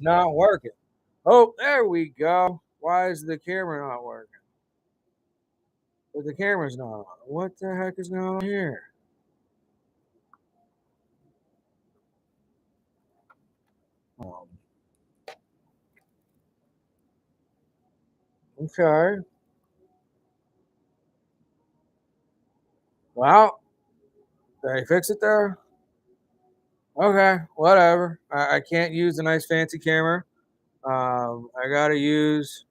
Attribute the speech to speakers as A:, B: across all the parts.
A: Not working. Oh, there we go. Why is the camera not working? But the camera's not on. What the heck is going on here? Um, okay. Well, did I fix it there? Okay, whatever. I can't use a nice fancy camera. I gotta use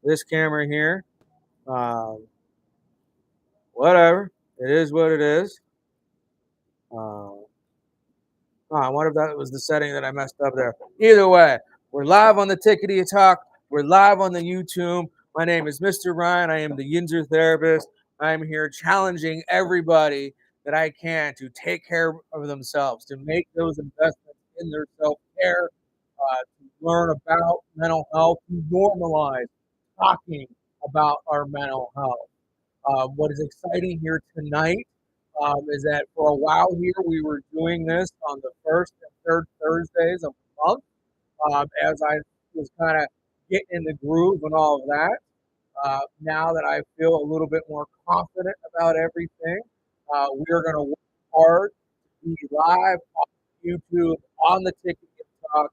A: this camera here. Um, whatever. It is what it is. Uh, I wonder if that was the setting that I messed up there. Either way, we're live on the Tickety Talk. We're live on the YouTube. My name is Mr. Ryan. I am the Yinzer therapist. I'm here challenging everybody that I can to take care of themselves, to make those investments in their self care, to learn about mental health, to normalize talking about our mental health. What is exciting here tonight is that for a while here we were doing this on the first and third Thursdays of the month. As I was kind of getting in the groove and all of that. Now that I feel a little bit more confident about everything, we are going to work hard to be live on YouTube on the Ticket and Talk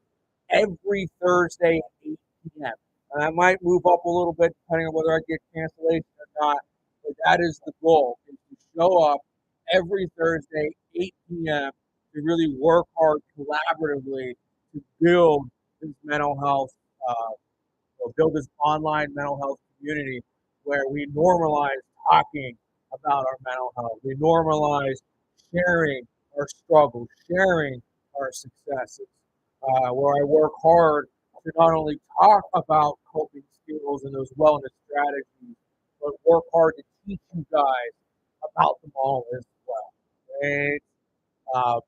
A: every Thursday at 8 p.m. And I might move up a little bit depending on whether I get cancellation or not. But that is the goal, is to show up every Thursday, 8 p.m., to really work hard collaboratively to build this mental health, uh, or build this online mental health community where we normalize talking about our mental health. We normalize sharing our struggles, sharing our successes, where I work hard to not only talk about coping skills and those wellness strategies, but work hard to teach you guys about them all as well. Right? Uh,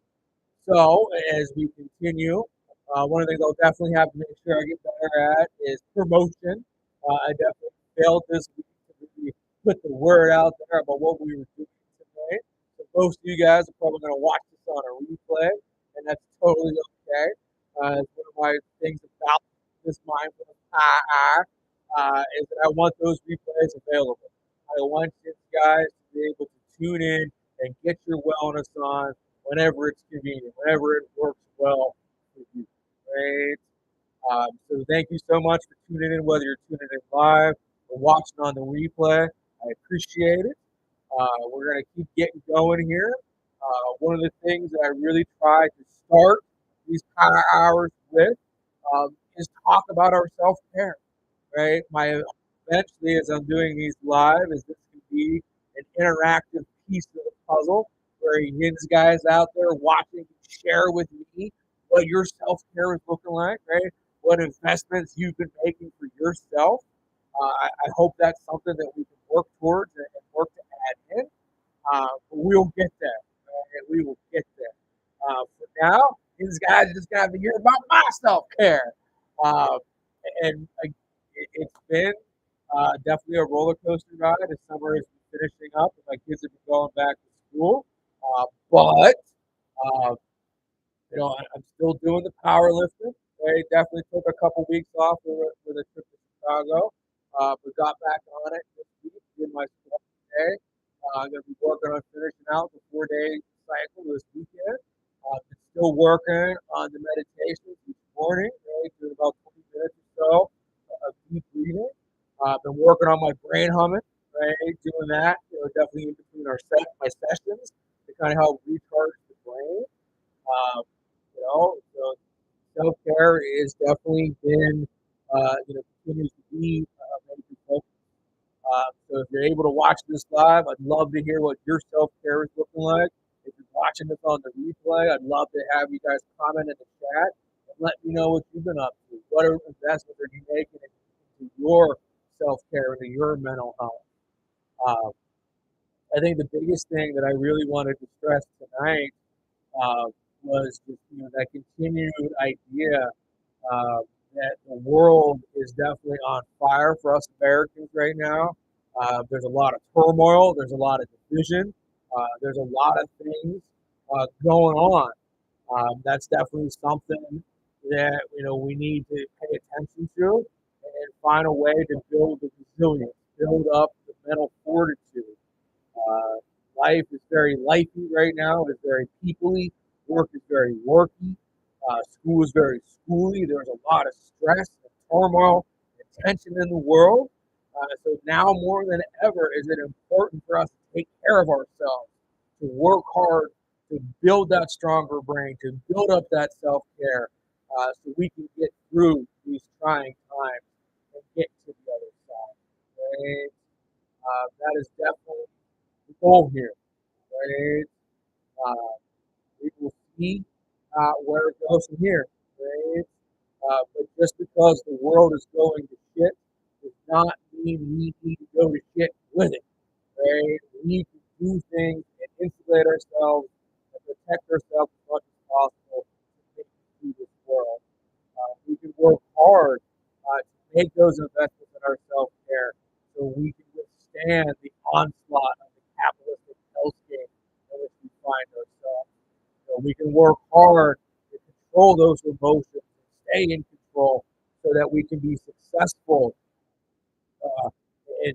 A: so as we continue, one of the things I'll definitely have to make sure I get better at is promotion. I definitely failed this week to really put the word out there about what we were doing today. So most of you guys are probably going to watch this on a replay, and that's totally okay. It's one of my things about this mindfulness is that I want those replays available. I want you guys to be able to tune in and get your wellness on whenever it's convenient, whenever it works well for you. Right? So thank you so much for tuning in, whether you're tuning in live or watching on the replay. I appreciate it. We're going to keep getting going here. One of the things that I really try to start these power hours with is talk about our self care. Right? My eventually, as I'm doing these live, is this can be an interactive piece of the puzzle where Yin's guys out there watching share with me what your self care is looking like, right? What investments you've been making for yourself. I hope that's something that we can work towards and work to add in. But we'll get there. Right? We will get there. For now, these guys just got to hear about my self care. Uh, and it's been definitely a roller coaster ride. The summer is finishing up, and my kids have been going back to school. But uh, I'm still doing the powerlifting. Right? Definitely took a couple weeks off with a trip to Chicago, but got back on it this week. Did my stuff today. I'm going to be working on finishing out the 4 day cycle this weekend. Still working on the meditations each morning, right? Doing about 20 minutes or so of deep breathing. I've been working on my brain humming, right? Doing that, definitely in between my sessions to kind of help recharge the brain. Um, so self care is definitely been, continues to be a major focus. So if you're able to watch this live, I'd love to hear what your self care is looking like. If you're watching this on the replay, I'd love to have you guys comment in the chat and let me know what you've been up to. What investments are you making into your self care, into your mental health? Um, I think the biggest thing that I really wanted to stress tonight uh, was just, that continued idea uh, that the world is definitely on fire for us Americans right now. There's a lot of turmoil. There's a lot of division. There's a lot of things going on. That's definitely something. that we need to pay attention to and find a way to build the resilience, build up the mental fortitude. Uh, Life is very lifey right now. It's very peoply. Work is very worky. School is very schooly. There's a lot of stress and turmoil and tension in the world. So now more than ever is it important for us to take care of ourselves, to work hard, to build that stronger brain, to build up that self-care, so we can get through these trying times and get to the other side. Right? That is definitely the goal here. Right? Uh, we will see where it goes from here. Right? But just because the world is going to shit does not mean we need to go to shit with it. Right? We need to do things and insulate ourselves and protect ourselves as much as possible to make it through this world. We can work hard to make those investments in our self care so we can withstand the onslaught of the capitalistic hellscape in which we find ourselves. So we can work hard to control those emotions and stay in control so that we can be successful uh, in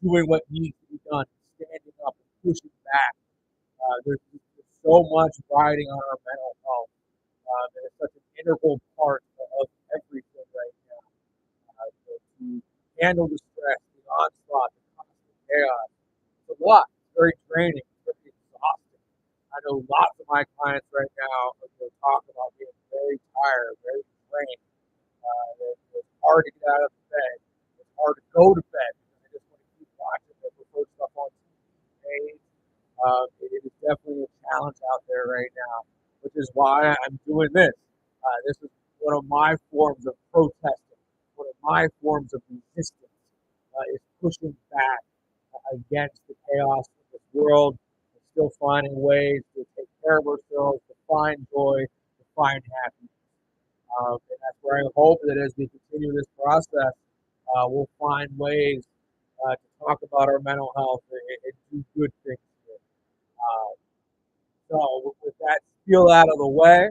A: doing what needs to be done, standing up and pushing back. There's so much riding on our mental health. And it's such an integral part of everything right now. To handle the stress, the onslaught, the constant chaos. It's a lot. It's very draining. It's very exhausting. I know lots of my clients right now are talking about being very tired, very drained. It's hard to get out of bed. It's hard to go to bed. I just want to keep watching the preferred stuff on TV. It is definitely a challenge out there right now, which is why I'm doing this. This is one of my forms of protesting, one of my forms of resistance, is pushing back against the chaos of this world and still finding ways to take care of ourselves, to find joy, to find happiness. And that's where I hope that as we continue this process, we'll find ways to talk about our mental health and do good things here. Uh, so with that spiel out of the way,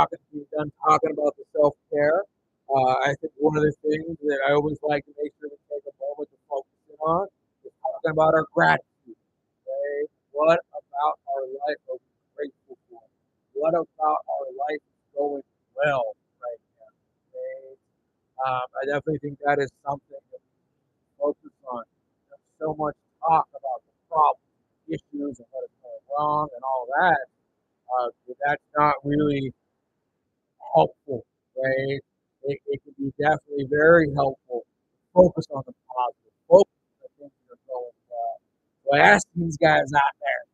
A: and being done talking about the self care, I think one of the things that I always like to make sure we take a moment to focus in on is talking about our gratitude. Okay? What about our life are we grateful for? What about our life is going well right now? Okay? I definitely think that is something that we focus on. There's so much talk about the problems, issues, and what is going wrong and all that. That's not really helpful, right? It can be definitely very helpful. Focus on the positive. Focus on the things that are going well. So I ask these guys out there,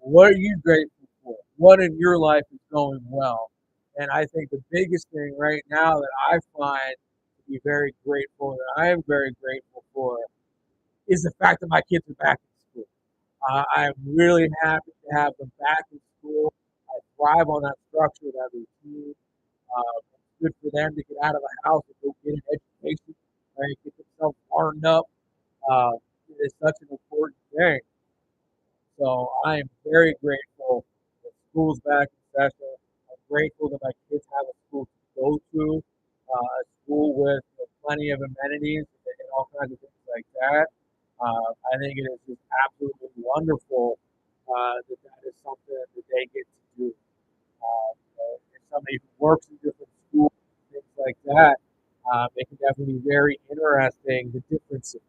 A: what are you grateful for? What in your life is going well? And I think the biggest thing right now that I find to be very grateful, that I am very grateful for, is the fact that my kids are back in school. I'm really happy to have them back in school. I thrive on that structure, that routine. It's good for them to get out of the house and go get an education, right? Get themselves learned up. Uh, it is such an important thing. So I am very grateful that school's back in session. I'm grateful that my kids have a school to go to, a school with plenty of amenities and all kinds of things like that. I think it is just absolutely wonderful that that is something that they get to do. If somebody who works in different schools, things like that, it can definitely be very interesting the differences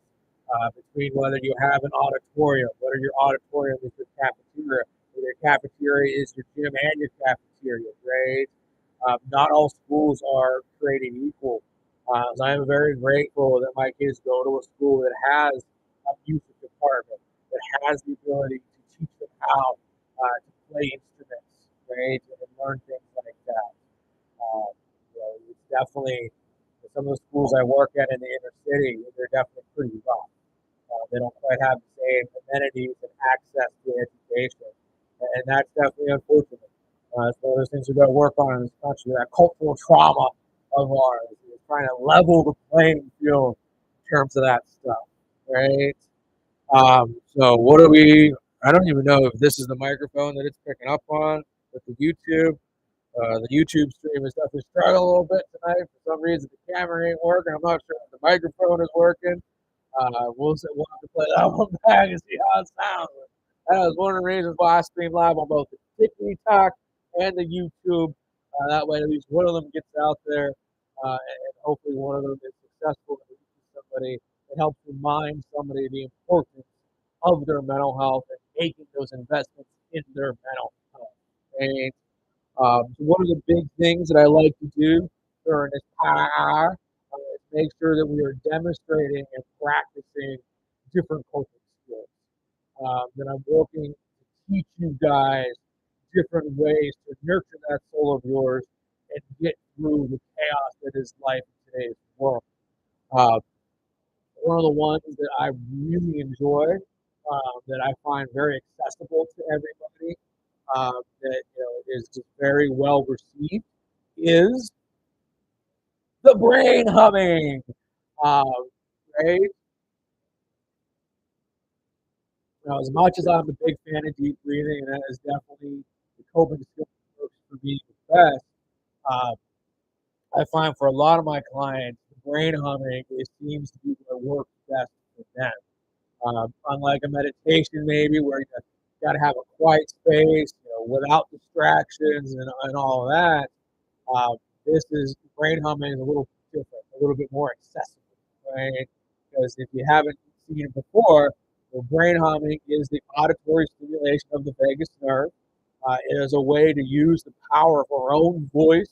A: between whether you have an auditorium, whether your auditorium is your cafeteria, whether your cafeteria is your gym and your cafeteria, right? Not all schools are created equal. So I'm very grateful that my kids go to a school that has a music department, that has the ability to teach them how to play instruments, right, and learn things like that. It's definitely some of the schools I work at in the inner city, they're definitely pretty rough. They don't quite have the same amenities and access to education, and that's definitely unfortunate. It's one of those things we've got to work on in this country. That cultural trauma of ours is trying to level the playing field in terms of that stuff, right? So what do we? I don't even know if this is the microphone that it's picking up on with the YouTube. The YouTube stream is definitely struggling a little bit tonight. For some reason, the camera ain't working. I'm not sure if the microphone is working. We'll have to play that one back and see how it sounds. That was one of the reasons why I stream live on both the TikTok and the YouTube. That way, at least one of them gets out there, and hopefully one of them is successful and reaches somebody. It helps remind somebody the importance of their mental health and making those investments in their mental health. And so one of the big things that I like to do during this hour is make sure that we are demonstrating and practicing different coping skills. That I'm working to teach you guys different ways to nurture that soul of yours and get through the chaos that is life in today's world. Uh, One of the ones that I really enjoy, that I find very accessible to everybody, that is just very well received, is the brain humming. Um, right? As much as I'm a big fan of deep breathing, and that is definitely the coping skill that works for me the best, uh, I find for a lot of my clients, the brain humming seems to be what works best for them. Unlike a meditation, maybe where you got to have a quiet space, without distractions and all of that. Uh, this is brain humming is a little different, a little bit more accessible, right? Because if you haven't seen it before, well, brain humming is the auditory stimulation of the vagus nerve. It is a way to use the power of our own voice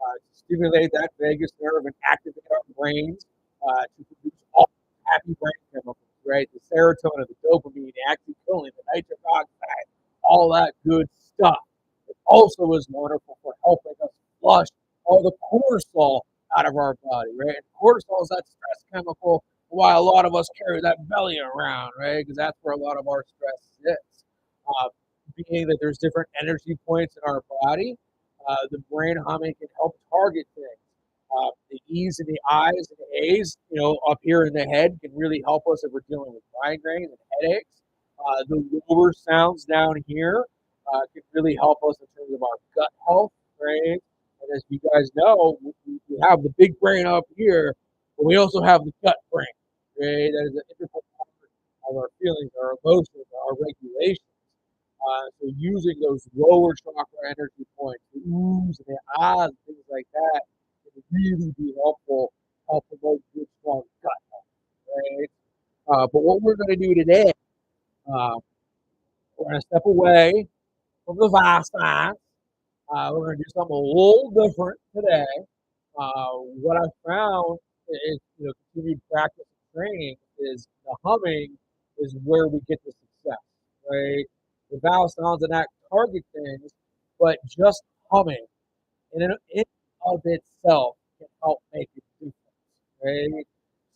A: to stimulate that vagus nerve and activate our brains to produce all happy brain chemicals, right? The serotonin, the dopamine, the acetylcholine, the nitric oxide, all that good stuff. It also is wonderful for helping us flush all the cortisol out of our body, right? And cortisol is that stress chemical why a lot of us carry that belly around, right? Because that's where a lot of our stress sits. Uh, Being that there's different energy points in our body, the brain humming can help target things. The E's and the I's and the A's, up here in the head can really help us if we're dealing with migraines and headaches. The lower sounds down here can really help us in terms of our gut health, right? And as you guys know, we have the big brain up here, but we also have the gut brain, right? That is an integral part of our feelings, our emotions, our regulations. So using those lower chakra energy points, the oohs and the ahs, and things like that, can really be helpful, help promote good, strong gut health, right? But what we're going to do today, uh, we're going to step away from the vast science. We're going to do something a little different today. What I found is, continued practice and training is the humming is where we get the success, right? The vowel sounds and act target things, but just humming in of itself can help make a difference, right?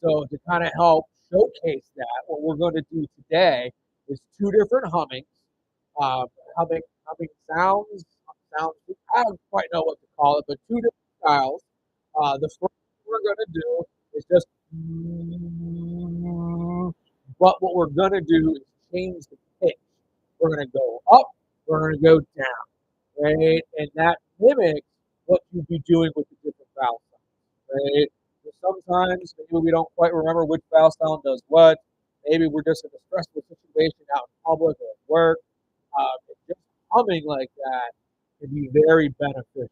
A: So to kind of help showcase that, what we're going to do today is two different hummings, uh, humming sounds. I don't quite know what to call it, but two different styles. The first thing we're going to do is just, but what we're going to do is change the pitch. We're going to go up, we're going to go down, right? And that mimics what you'd be doing with the different vowel sounds, right? So sometimes maybe we don't quite remember which vowel sound does what. Maybe we're just in a stressful situation out in public or at work. Just humming like that can be very beneficial.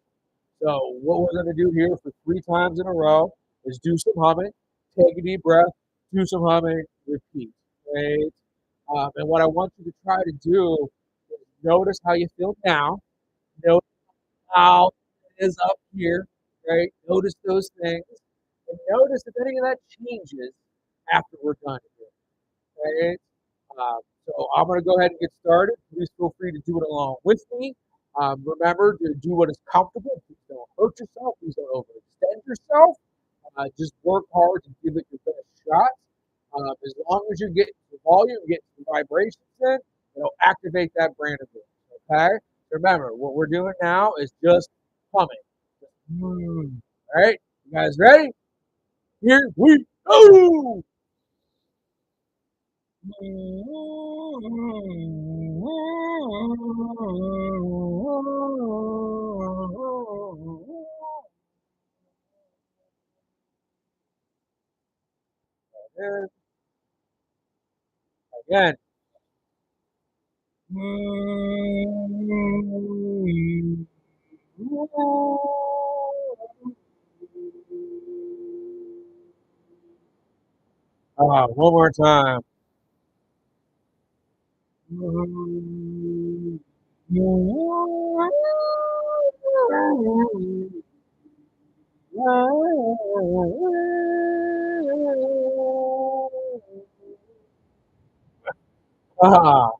A: So what we're going to do here for 3 times in a row is do some humming, take a deep breath, do some humming, repeat, right? And what I want you to try to do is notice how you feel now. Notice how it is up here, right? Notice those things. And notice if any of that changes after we're done here, right? So I'm going to go ahead and get started. Please feel free to do it along with me. Remember to do what is comfortable. Please don't hurt yourself. Please don't overextend yourself. Just work hard and give it your best shot. As long as you get the volume, get the vibrations in, it'll activate that brain of yours. Okay? Remember, what we're doing now is just humming. All right? You guys ready? Here we go! And again. One more time. Ah,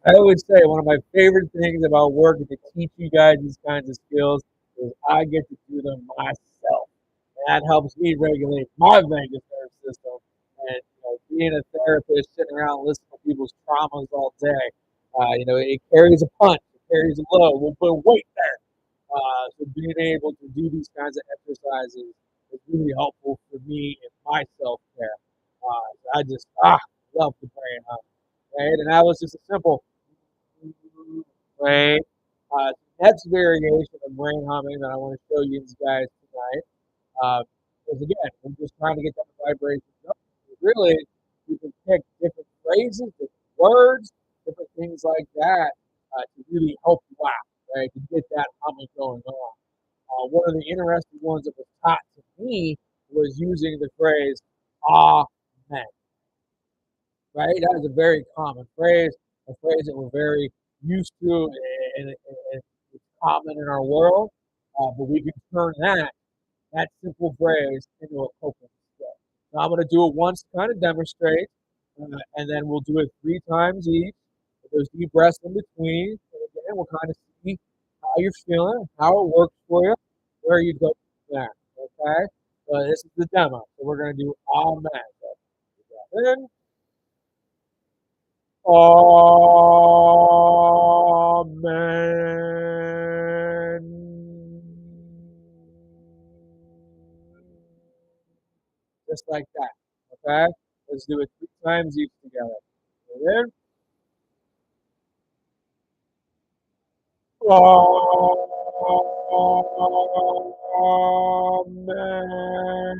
A: I always say one of my favorite things about working to teach you guys these kinds of skills is I get to do them myself. And that helps me regulate my vagus nerve system. And being a therapist, sitting around listening to people's traumas all day, it carries a punch, it carries a load. We'll put weight there. So being able to do these kinds of exercises is really helpful for me in my self care. I just love the brain hum, right? And that was just a simple right. Next variation of brain humming that I want to show you guys tonight uh, is again, I'm just trying to get that vibration up. Really, you can pick different phrases, different words, different things like that to really help you out, right? To get that humming going on. One of the interesting ones that was taught to me was using the phrase "Amen." Right? That is a very common phrase, a phrase that we're very used to, and it's common in our world. But we can turn that simple phrase into a coping skill. Now I'm going to do it once to kind of demonstrate, and then we'll do it 3 times each. There's deep breaths in between, and again we'll kind of see how you're feeling, how it works for you, where you go from there. Okay, so this is the demo. So we're going to do amen. So, in. Amen. Just like that. Okay? Let's do it 3 times each together. Ready? Amen.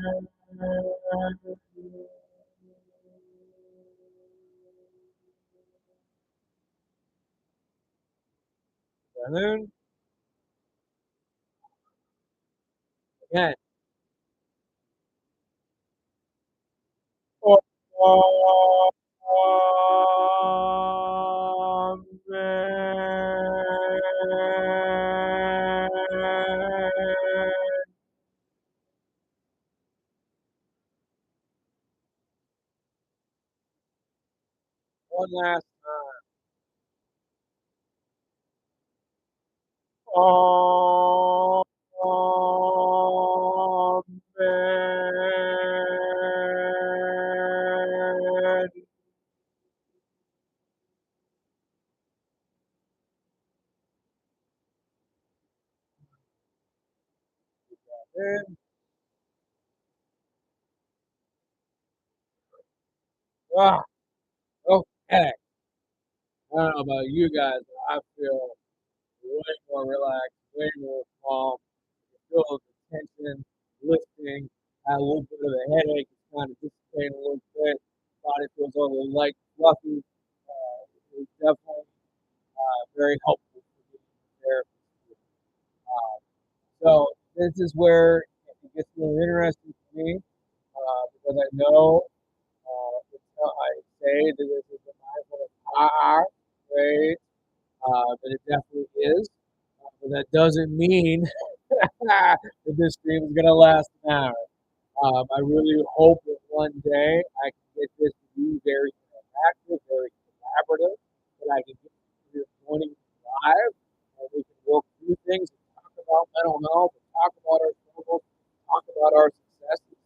A: And then again. Amen. One last time. Amen. Ah, okay. I don't know about you guys, but I feel way more relaxed, way more calm. Feel the tension lifting. Had a little bit of a headache. It's kind of dissipating a little bit. Body feels a little light, fluffy. It was definitely very helpful for me therapy. Uh, so this is where it gets a little interesting for me because I know I say that this is a mindfulness hour, right? But it definitely is. But that doesn't mean that this stream is going to last an hour. I really hope that one day I can get this to be very interactive, very collaborative, that I can get you joining live, and we can work through things and talk about mental health, and talk about our struggles, talk about our successes.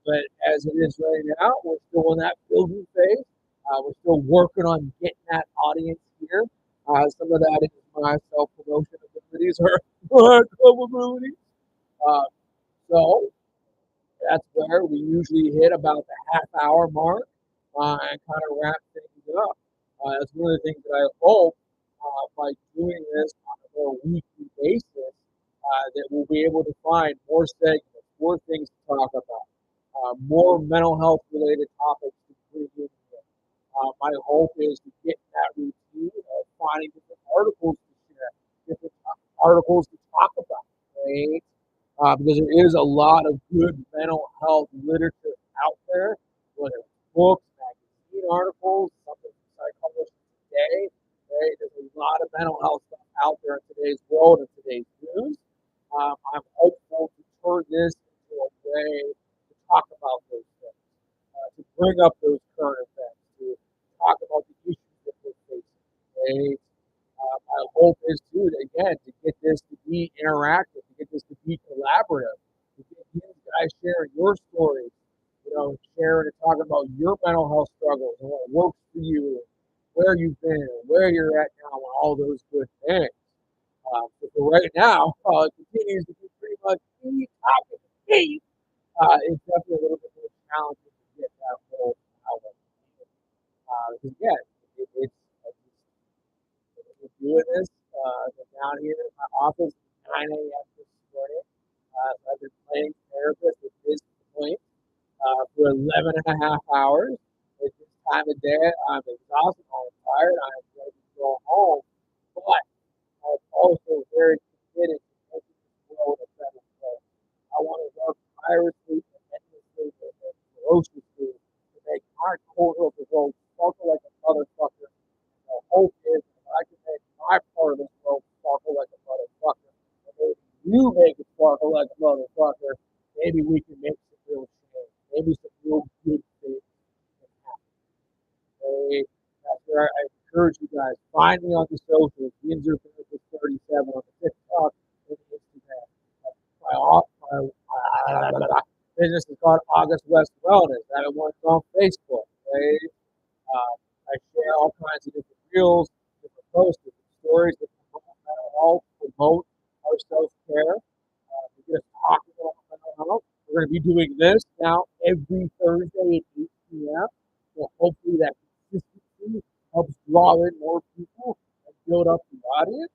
A: But as it is right now, we're still in that building phase. We're still working on getting that audience here. Some of that is my self promotion abilities or club abilities. Uh, so that's where we usually hit about the half-hour mark and kind of wrap things up. That's one of the things that I hope by doing this on a more weekly basis that we'll be able to find more segments, more things to talk about. more mental health related topics to bring in here. My hope is to get in that routine of finding different articles to share, different articles to talk about, right? Because there is a lot of good mental health literature out there, whether it's books, magazine articles, something psychology today. Right? There's a lot of mental health stuff out there in today's world and today's news. I'm hopeful to turn this into a way to talk about those things, to bring up those current events, to talk about the issues that we're facing. Right? My hope is too, again, to get this to be interactive, to get this to be collaborative, to get you guys sharing your stories, sharing and talking about your mental health struggles and what works for you, and where you've been, and where you're at now, and all those good things. So for right now, it continues to be pretty much the topic of the day. It's definitely a little bit more challenging to get that whole outlet. Because again, it's doing this. I've been down here in my office at 9 a.m. this morning. I've been playing therapist at this point for 11 and a half hours. At this time of day, I'm exhausted, I'm tired, I'm ready to go home. But I'm also very committed to making this world a better place. I want to work tirelessly and endlessly and ferociously to make our corner of the world sparkle like a motherfucker. The hope is that I can make my part of this world sparkle like a motherfucker. And maybe you make it sparkle like a motherfucker. Maybe we can make some real change. Maybe some real good things can happen. Hey, that's where I encourage you guys. Find me on the socials, yinzselves37 on the TikTok and the Instagram. My business is called August West Wellness. I have one on Facebook. Right? I share all kinds of different reels, different posts, different stories that promote mental health, promote our self care. We just talking about mental health. We're going to be doing this now every Thursday at 8 p.m. So hopefully that consistency helps draw in more people and build up the audience.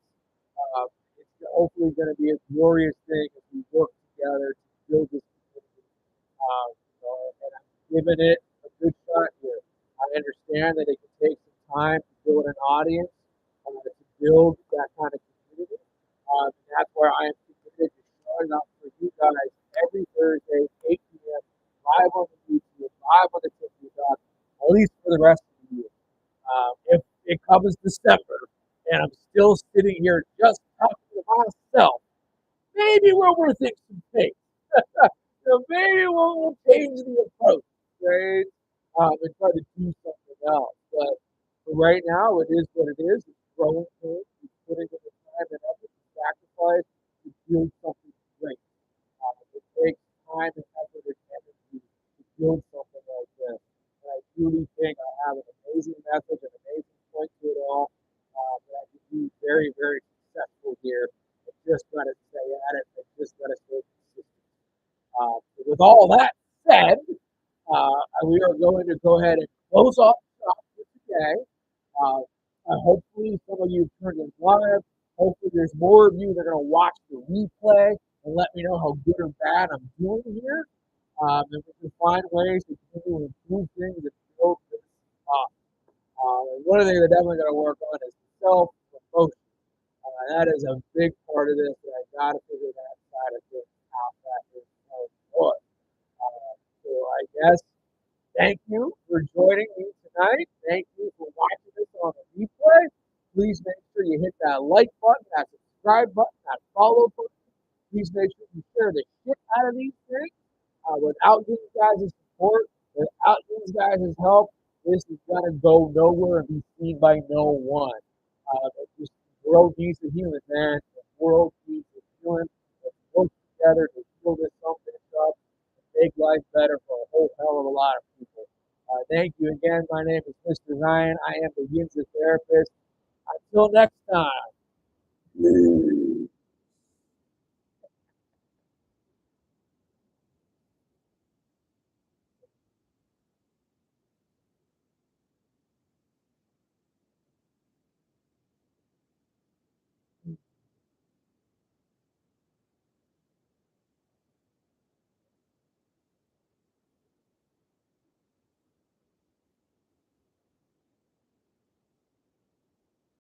A: It's hopefully going to be a glorious thing as we work together to build this community. And I'm giving it a good shot here. I understand that it can take some time to build an audience, to build that kind of community. And that's where I am committed to showing up for you guys every Thursday, 8 p.m., live on the YouTube, live on the TikTok, at least for the rest of the year. If it comes December and I'm still sitting here just talking to myself, maybe we'll rethink some things. So maybe we'll change the approach, right? And try to do something else. But for right now, it is what it is. It's growing pains. It's putting in the time and effort to sacrifice to build something great. It takes time and effort and energy to build something like this. And I truly think I have an amazing message, an amazing point to it all that I can be very, very successful here. I just got to stay at it. I just got to stay consistent. With all that said, we are going to go ahead and close off shop for today. Uh, hopefully, some of you turned in live. Hopefully, there's more of you that are going to watch the replay and let me know how good or bad I'm doing here. And we can find ways to continue to improve things and build this up. One of the things I definitely got to work on is self promotion. That is a big part of this, and I got to figure that side of things out. That is so good. So I guess thank you for joining me tonight. Thank you for watching this on the replay. Please make sure you hit that like button, that subscribe button, that follow button. Please make sure you share the shit out of these things. Without you guys' support, without you guys' help, this is going to go nowhere and be seen by no one. Just the world needs a healing, man. The world needs a healing. Let's work together to heal this something up and make life better for a whole hell of a lot of people. Thank you again. My name is Mr. Ryan. I am the Yinzselves therapist. Until next time.